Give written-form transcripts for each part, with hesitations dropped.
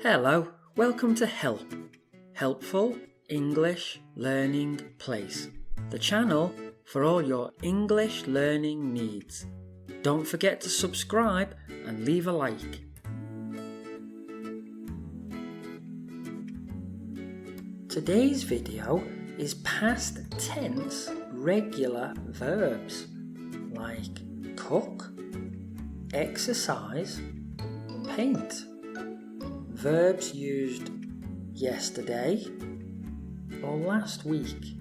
Hello, welcome to Help, Helpful English Learning Place, the channel for all your English learning needs. Don't forget to subscribe and leave a like. Today's video is past tense regular verbs like cook, exercise, paint. Verbs used yesterday or last week.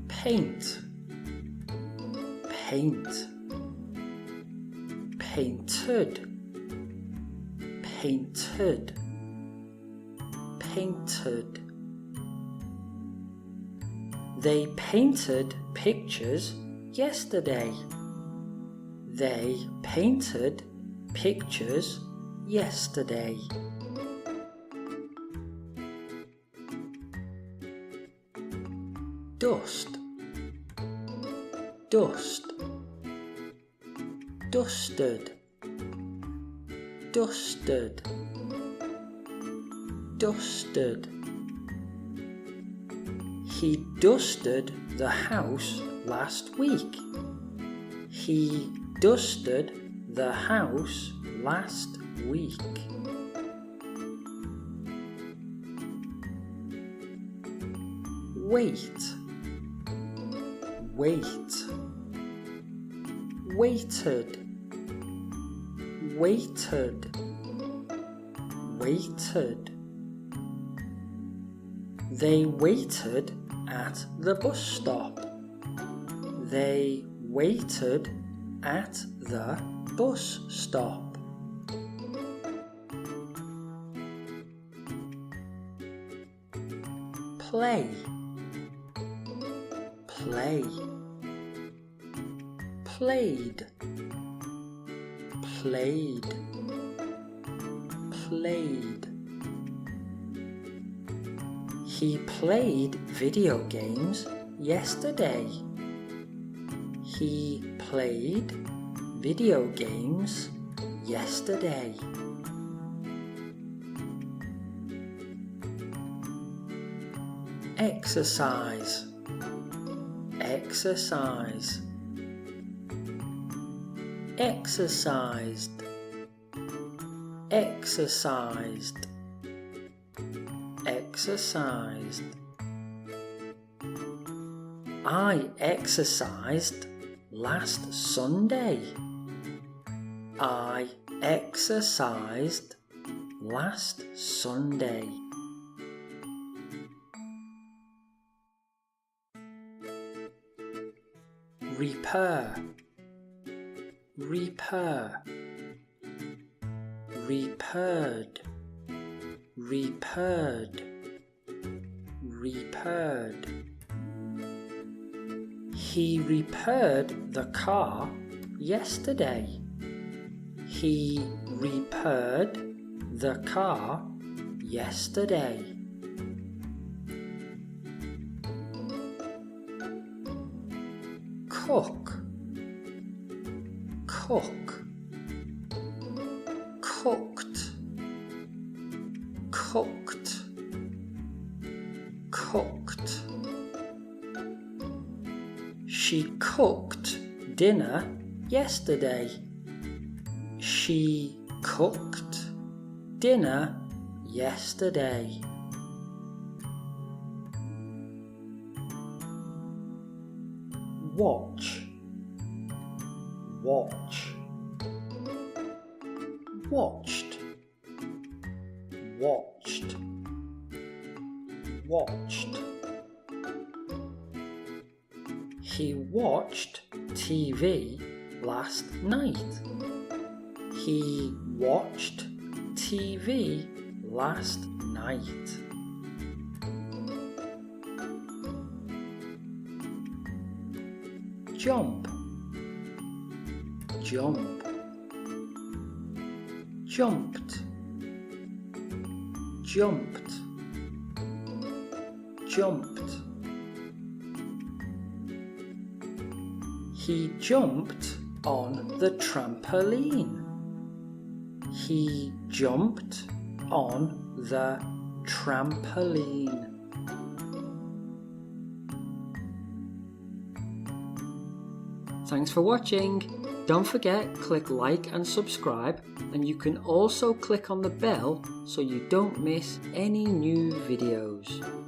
Paint, paint, painted, painted, painted. They painted pictures yesterday. They painted pictures yesterday. Dust, dust, dusted, dusted, dusted. He dusted the house last week. He dusted the house last week. Wait, wait, waited, waited, waited. They waited at the bus stop. They waited at the bus stop. Play, play, played, played, played. He played video games yesterday. He played video games yesterday. Exercise, exercise, exercised, exercised, exercised. I exercised last Sunday. I exercised last Sunday. Repair, repair, repaired, repaired, repaired. He repaired the car yesterday. He repaired the car yesterday. Cook, cook, cooked, cooked, cooked. She cooked dinner yesterday. She cooked dinner yesterday. Watch, watch, watched, watched, watched. He watched TV last night. He watched TV last night. Jump, jump, jumped, jumped, jumped. He jumped on the trampoline. He jumped on the trampoline. Thanks for watching. Don't forget, click like and subscribe, and you can also click on the bell so you don't miss any new videos.